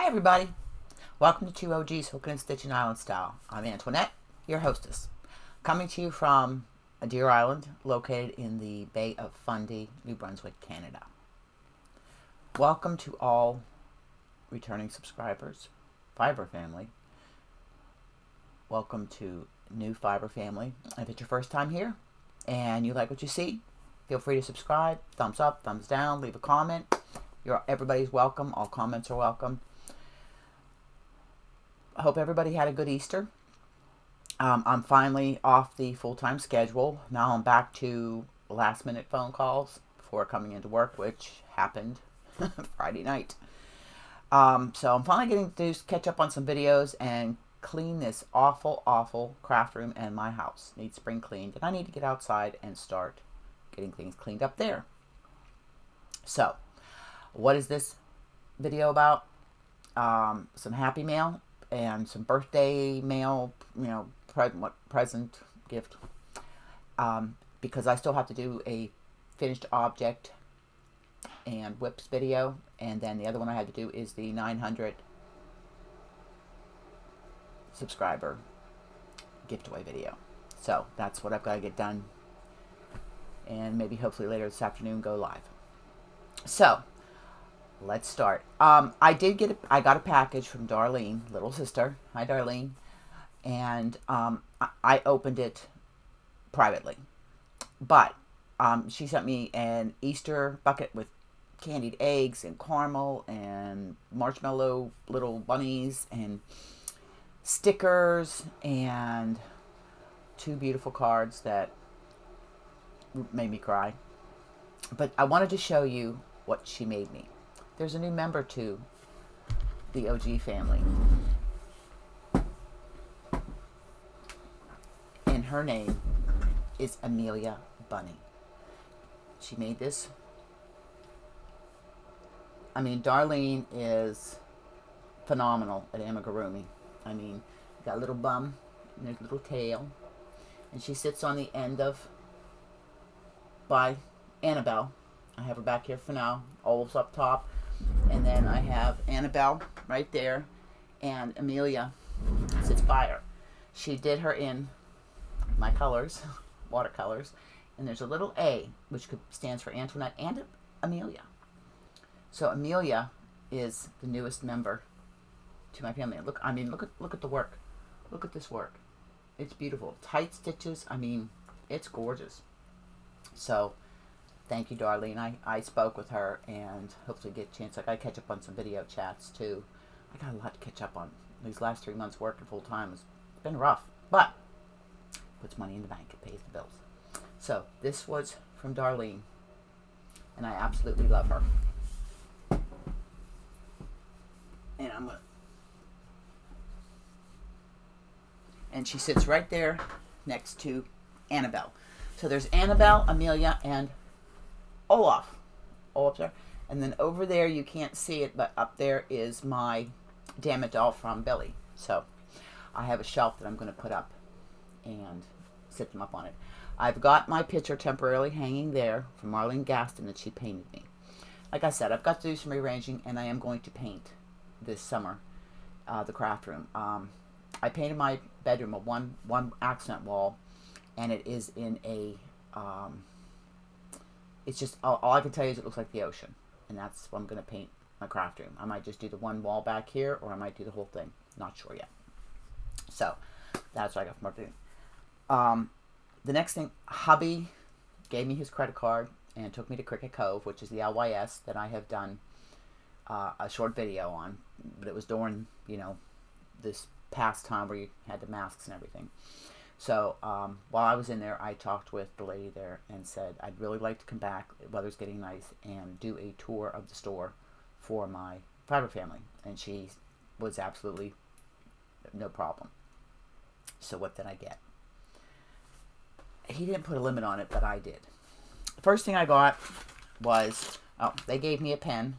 Hi everybody, welcome to Two OGs Hooking and Stitching Island Style. I'm Antoinette, your hostess, coming to you from a dear island located in the Bay of Fundy, New Brunswick, Canada. Welcome to all returning subscribers, Fiber family. Welcome to new Fiber family. If it's your first time here and you like what you see, feel free to subscribe, thumbs up, thumbs down, leave a comment. Everybody's welcome. All comments are welcome. I hope everybody had a good Easter. I'm finally off the full-time schedule. Now I'm back to last-minute phone calls before coming into work, which happened Friday night. So I'm finally getting to catch up on some videos and clean this awful craft room and my house. Needs spring cleaned, and I need to get outside and start getting things cleaned up there. So, what is this video about? Some happy mail and some birthday mail, present, gift, because I still have to do a finished object and whips video, and then the other one I had to do is the 900 subscriber gift away video. So that's what I've got to get done, and maybe hopefully later this afternoon go live. So let's start. I got a package from Darlene, little sister. Hi, Darlene. And I opened it privately. But she sent me an Easter bucket with candied eggs and caramel and marshmallow little bunnies and stickers and two beautiful cards that made me cry. But I wanted to show you what she made me. There's a new member to the OG family, and her name is Aelia Bunny. She made this. I mean, Darlene is phenomenal at amigurumi. I mean, got a little bum and there's a little tail, and she sits on the end of by Annabelle. I have her back here for now. Olive's up top. And then I have Annabelle right there, and Aelia sits by her. She did her in my colors, watercolors, and there's a little A, which stands for Antoinette and Aelia. So Aelia is the newest member to my family. Look at the work. Look at this work. It's beautiful. Tight stitches. I mean, it's gorgeous. So thank you, Darlene. I spoke with her and hopefully get a chance. I got to catch up on some video chats too. I got a lot to catch up on. These last 3 months working full time has been rough, but puts money in the bank. It pays the bills. So this was from Darlene, and I absolutely love her. And and she sits right there next to Annabelle. So there's Annabelle, Aelia, and Olaf there, and then over there you can't see it, but up there is my Damn It doll from Billy. So I have a shelf that I'm going to put up and sit them up on it. I've got my picture temporarily hanging there from Marlene Gaston that she painted me. Like I said, I've got to do some rearranging, and I am going to paint this summer the craft room. I painted my bedroom a one accent wall, and it is in a it's just, all I can tell you is it looks like the ocean. And that's what I'm going to paint my craft room. I might just do the one wall back here, or I might do the whole thing. Not sure yet. So, that's what I got from marketing. The next thing, hubby gave me his credit card and took me to Cricket Cove, which is the LYS that I have done a short video on. But it was during, this past time where you had the masks and everything. So while I was in there, I talked with the lady there and said, I'd really like to come back, the weather's getting nice, and do a tour of the store for my Fiber family. And she was absolutely no problem. So what did I get? He didn't put a limit on it, but I did. The first thing I got was, they gave me a pen.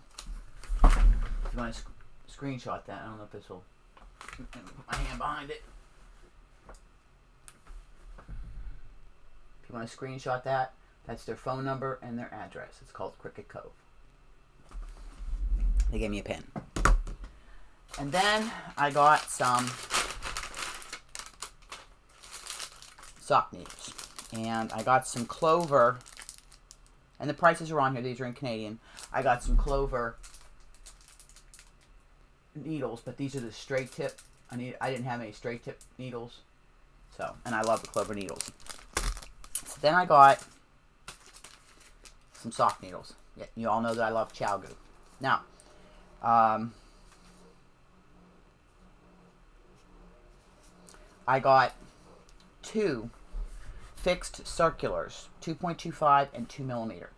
If you want to screenshot that, I don't know if this will, put my hand behind it. If you want to screenshot that, that's their phone number and their address. It's called Cricket Cove. They gave me a pen. And then I got some sock needles. And I got some Clover. And the prices are on here. These are in Canadian. I got some Clover needles, but these are the straight tip. I didn't have any straight tip needles. So, and I love the Clover needles. So then I got some sock needles. Yeah, you all know that I love Chow Goo. Now, I got two fixed circulars, 2.25 and 2 millimeter.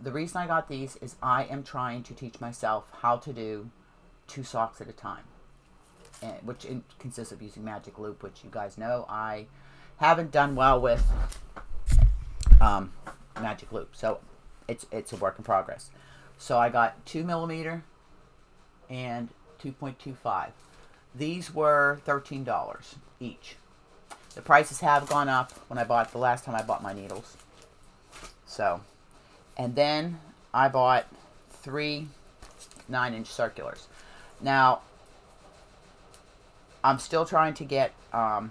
The reason I got these is I am trying to teach myself how to do 2 socks at a time, which consists of using magic loop, which you guys know I haven't done well with magic loop, so it's a work in progress. So I got 2 millimeter and 2.25. These were $13 each. The prices have gone up when I bought the last time I bought my needles. So, and then I bought 3 9-inch circulars. Now, I'm still trying to get, I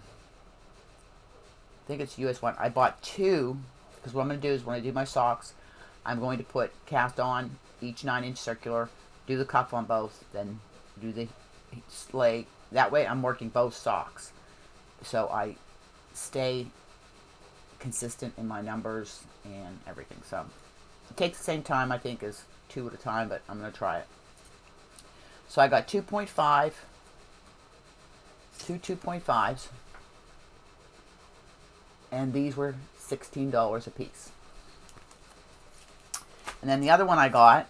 think it's US one. I bought 2, because what I'm going to do is when I do my socks, I'm going to cast on each 9-inch circular, do the cuff on both, then do the sleigh. That way I'm working both socks. So I stay consistent in my numbers and everything. So it takes the same time, I think, as 2 at a time, but I'm going to try it. So I got 2.5, 2 2.5s, and these were $16 a piece. And then the other one I got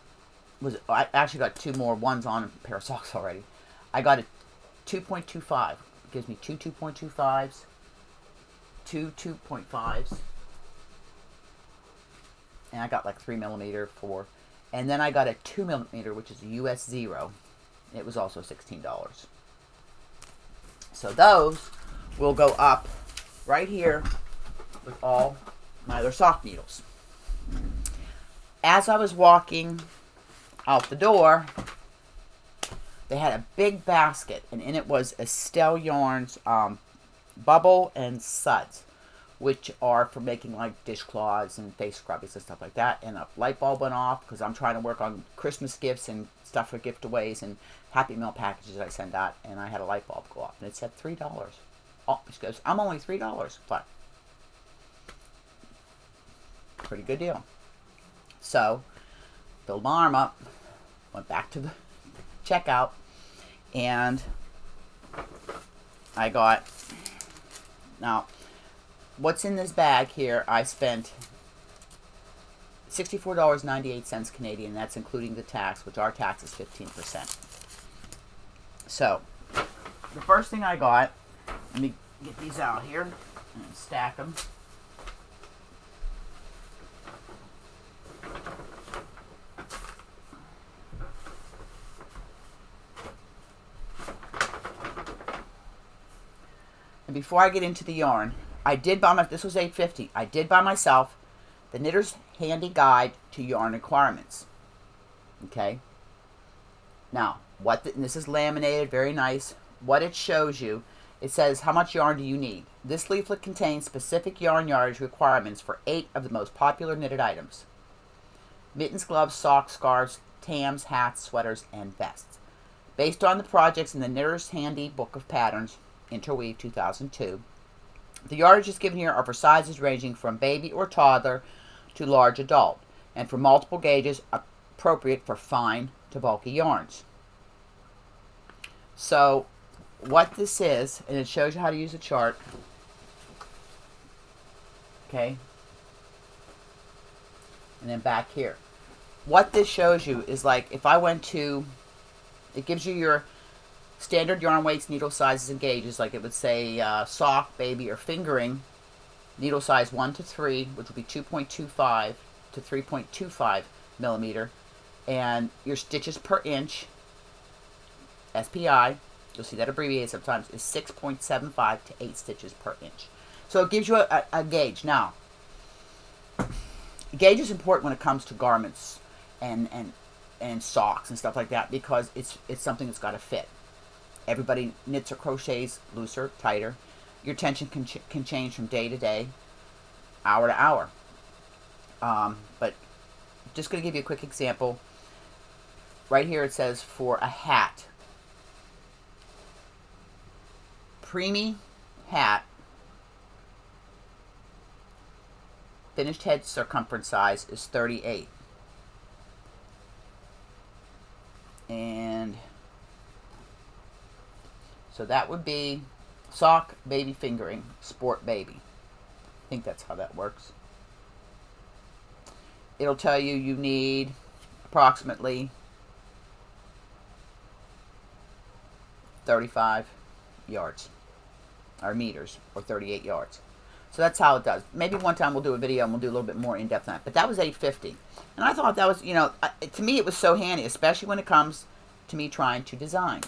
was, I actually got 2 more ones on a pair of socks already. I got a 2.25. It gives me 2 2.25s, 2 2.5s, and I got like 3 millimeter for, and then I got a 2 millimeter, which is a US 0. It was also $16. So those will go up right here with all my other sock needles. As I was walking out the door, they had a big basket, and in it was Estelle Yarns Bubble and Suds, which are for making like dishcloths and face scrubbies and stuff like that. And a light bulb went off because I'm trying to work on Christmas gifts and stuff for giveaways and Happy Meal packages I send out, and I had a light bulb go off, and it said $3. Oh, she goes, I'm only $3, but pretty good deal. So, filled my arm up, went back to the checkout, and I got, now, what's in this bag here, I spent $64.98 Canadian. That's including the tax, which our tax is 15%. So, the first thing I got, let me get these out here and stack them. And before I get into the yarn, I did buy this was $8.50. I did buy myself the Knitter's Handy Guide to Yarn Requirements. Okay. Now, and this is laminated, very nice. What it shows you, it says how much yarn do you need. This leaflet contains specific yarn yardage requirements for 8 of the most popular knitted items: mittens, gloves, socks, scarves, tams, hats, sweaters, and vests. Based on the projects in the Knitter's Handy Book of Patterns, Interweave 2002, the yardages given here are for sizes ranging from baby or toddler to large adult, and for multiple gauges appropriate for fine to bulky yarns. So, what this is, and it shows you how to use a chart, okay, and then back here. What this shows you is, like, if I went to, it gives you your standard yarn weights, needle sizes, and gauges. Like it would say sock, baby, or fingering, needle size 1 to 3, which would be 2.25 to 3.25 millimeter, and your stitches per inch, SPI, you'll see that abbreviated sometimes, is 6.75 to 8 stitches per inch. So it gives you a gauge. Now, gauge is important when it comes to garments and socks and stuff like that, because it's something that's got to fit. Everybody knits or crochets looser, tighter. Your tension can change from day to day, hour to hour. But just going to give you a quick example. Right here it says for a hat. Preemie hat. Finished head circumference size is 38. And so that would be sock, baby fingering, sport baby. I think that's how that works. It'll tell you you need approximately 35 yards, or meters, or 38 yards. So that's how it does. Maybe one time we'll do a video and we'll do a little bit more in-depth on it. But that was $8.50. And I thought that was, you know, to me it was so handy, especially when it comes to me trying to design.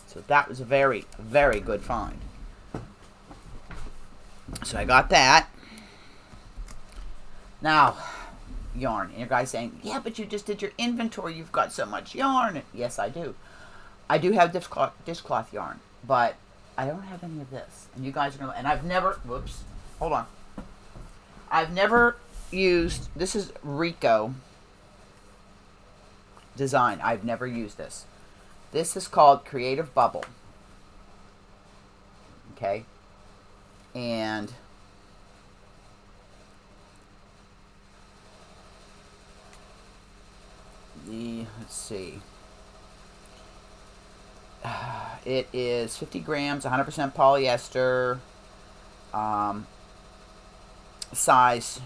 So that was a very, very good find. So I got that. Now, yarn. And your guy's saying, yeah, but you just did your inventory. You've got so much yarn. Yes, I do. I do have dishcloth yarn, but I don't have any of this. And you guys are going to, and I've never, whoops, hold on. I've never used, this is Rico design. I've never used this. This is called Creative Bubble. Okay. And let's see. It is 50 grams, 100% polyester, size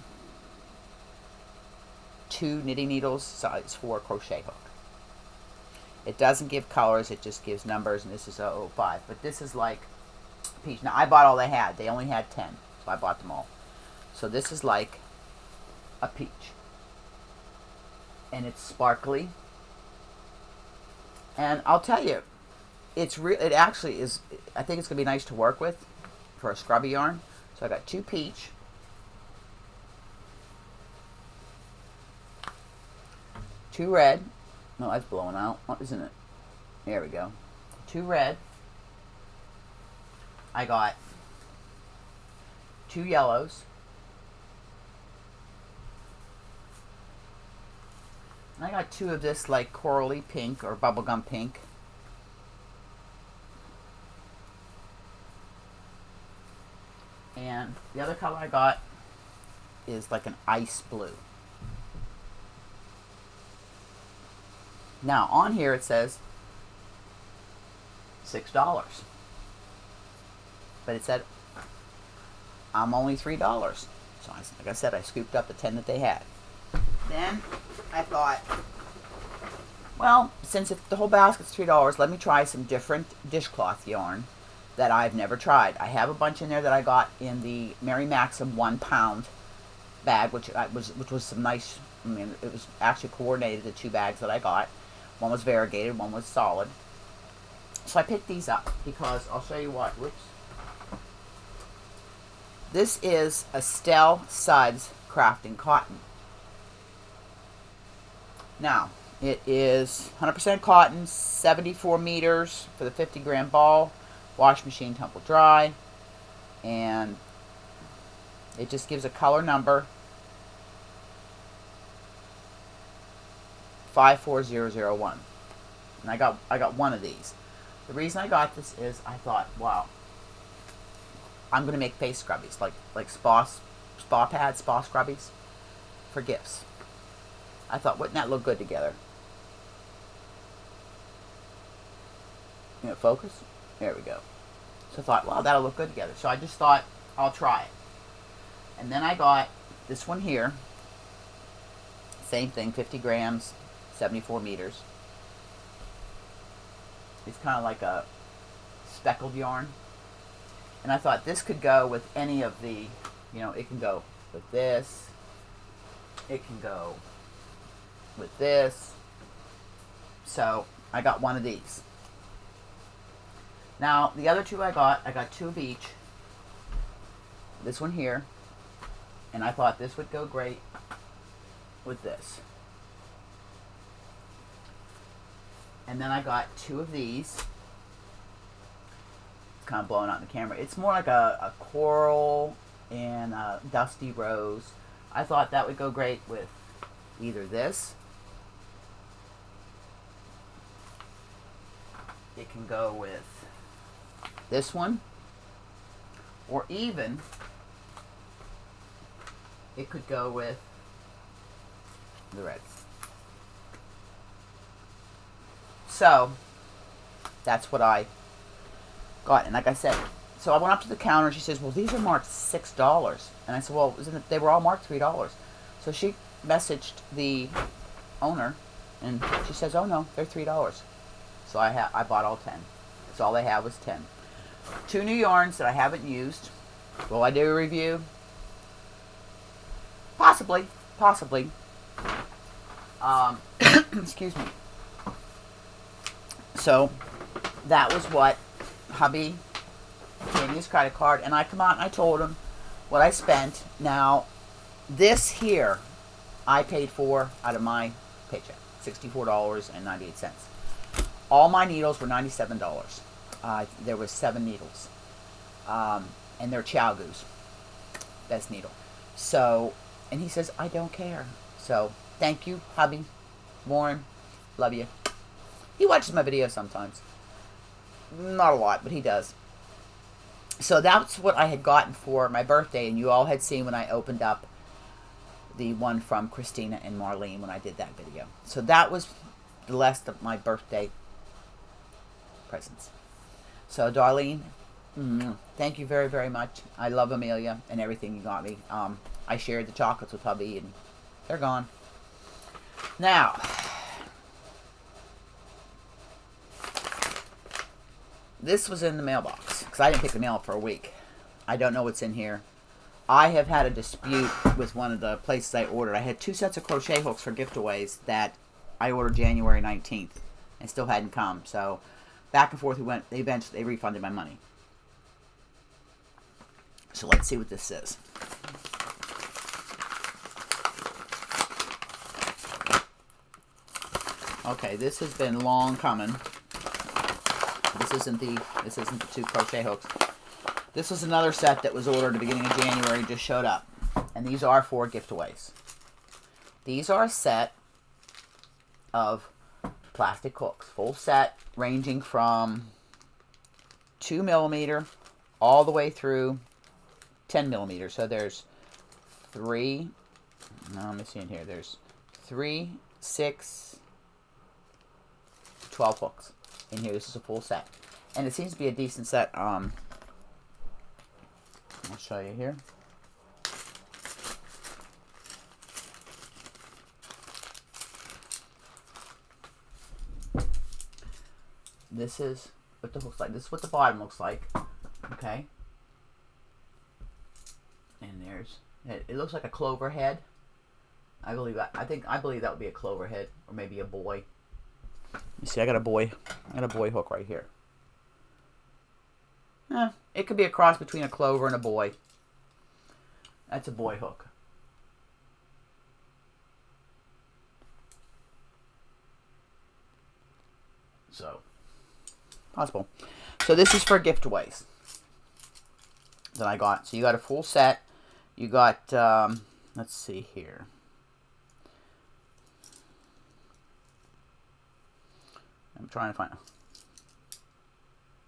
2 knitting needles, size 4 crochet hook. It doesn't give colors, it just gives numbers, and this is 005. But this is like peach. Now, I bought all they had. They only had 10, so I bought them all. So this is like a peach. And it's sparkly. And I'll tell you, it actually is, I think it's going to be nice to work with for a scrubby yarn. So I got 2 peach, 2 red. No, that's blowing out, isn't it? There we go. 2 red. I got 2 yellows. And I got 2 of this like corally pink or bubblegum pink. And the other color I got is like an ice blue. Now, on here it says $6. But it said, I'm only $3. So, like I said, I scooped up the 10 that they had. Then, I thought, well, since the whole basket's $3, let me try some different dishcloth yarn that I've never tried. I have a bunch in there that I got in the Mary Maxim 1-pound bag, which was some nice, I mean, it was actually coordinated, the 2 bags that I got. One was variegated, one was solid. So I picked these up because I'll show you what. Whoops. This is Estelle Suds Crafting Cotton. Now, it is 100% cotton, 74 meters for the 50-gram ball, wash machine tumble dry, and it just gives a color number 54001. And I got one of these. The reason I got this is I thought, wow, I'm gonna make face scrubbies, like spa pads, spa scrubbies for gifts. I thought, wouldn't that look good together? You know, focus. There we go. So I thought, wow, that'll look good together. So I just thought, I'll try it. And then I got this one here. Same thing, 50 grams, 74 meters. It's kind of like a speckled yarn. And I thought this could go with any of the, you know, it can go with this. It can go with this. So I got one of these. Now, the other 2 I got 2 of each. This one here. And I thought this would go great with this. And then I got 2 of these. kind of blowing out in the camera. It's more like a coral and a dusty rose. I thought that would go great with either this. It can go with this one. Or even, it could go with the red. So, that's what I got. And like I said, so I went up to the counter and she says, well, these are marked $6. And I said, well, they were all marked $3. So she messaged the owner and she says, oh no, they're $3. So I bought all 10. That's all they had was 10. 2 new yarns that I haven't used. Will I do a review? Possibly. Possibly. Excuse me. So, that was what hubby gave me his credit card. And I come out and I told him what I spent. Now, this here, I paid for out of my paycheck. $64.98. All my needles were $97. There was 7 needles. And they're Chow Goose. Best needle. So, and he says, I don't care. So, thank you, hubby. Warren, love you. He watches my videos sometimes. Not a lot, but he does. So that's what I had gotten for my birthday. And you all had seen when I opened up the one from Christina and Marlene when I did that video. So that was the last of my birthday presents. So Darlene, thank you very, very much. I love Amelia and everything you got me. I shared the chocolates with hubby and they're gone. Now, this was in the mailbox because I didn't pick the mail up for a week. I don't know what's in here. I have had a dispute with one of the places I ordered. I had 2 sets of crochet hooks for giveaways that I ordered January 19th and still hadn't come. So back and forth we went. Eventually they refunded my money. So let's see what this is. Okay, this has been long coming. This isn't the 2 crochet hooks. This was another set that was ordered at the beginning of January and just showed up. And these are for giveaways. These are a set of plastic hooks. Full set ranging from 2 millimeter all the way through 10 millimeters. So there's 3, no, let me see in here. There's 3, 6, 12 hooks in here. This is a full set. And it seems to be a decent set. I'll show you here. This is what the hooks like. This is what the bottom looks like. Okay. And there's, it looks like a clover head. I believe that. I believe that would be a clover head or maybe a boy. You see, I got a boy hook right here. It could be a cross between a clover and a boy. That's a boy hook. So, possible. So this is for giveaways that I got. So you got a full set. You got, let's see here. I'm trying to find.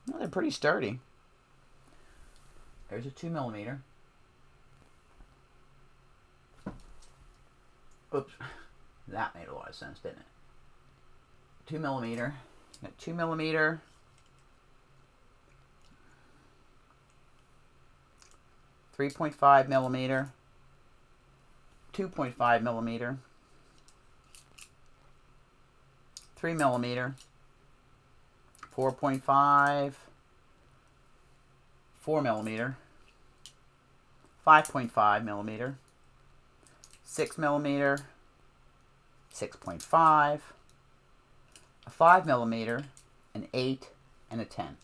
Well, they're pretty sturdy. There's a 2 millimeter. Oops, that made a lot of sense, didn't it? 2 millimeter. Got 2 millimeter. 3.5 millimeter. 2.5 millimeter. 3 millimeter. 4.5, 4 millimeter, 5.5 millimeter, 6 millimeter, 6.5, a 5 millimeter, an 8, and a 10.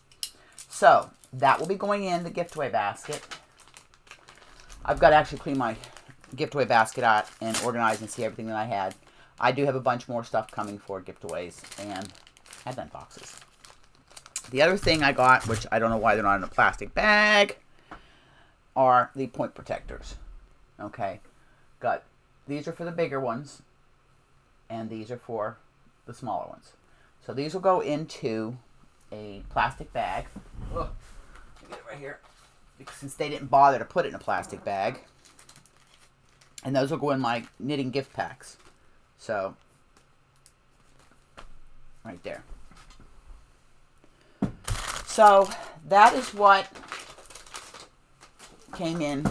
So that will be going in the giveaway basket. I've got to actually clean my giveaway basket out and organize and see everything that I had. I do have a bunch more stuff coming for giveaways and advent boxes. The other thing I got, which I don't know why they're not in a plastic bag, are the point protectors. Okay. These are for the bigger ones, and these are for the smaller ones. So these will go into a plastic bag. Ugh, let me get it right here. Since they didn't bother to put it in a plastic bag. And those will go in my knitting gift packs. So, right there. So, that is what came in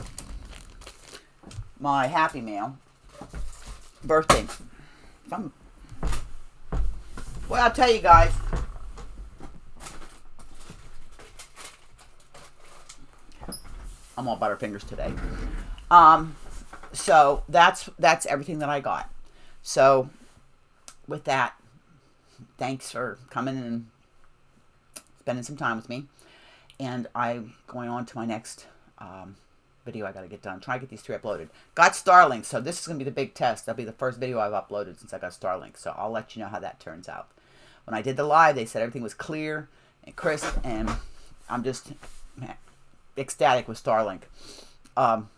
my Happy Mail birthday. Well, I'll tell you guys. I'm all butterfingers today. So that's everything that I got. So with that, thanks for coming and spending some time with me. And I'm going on to my next video I got to get done. Try to get these 3 uploaded. Got Starlink, so this is going to be the big test. That'll be the first video I've uploaded since I got Starlink. So I'll let you know how that turns out. When I did the live, they said everything was clear and crisp, and I'm just ecstatic with Starlink.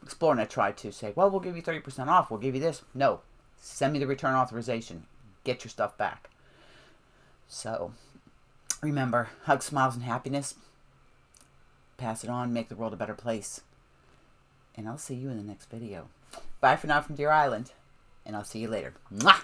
Explorer tried to say, well, we'll give you 30% off. We'll give you this. No. Send me the return authorization. Get your stuff back. So, remember, hug, smiles, and happiness. Pass it on. Make the world a better place. And I'll see you in the next video. Bye for now from Deer Island. And I'll see you later. Mwah!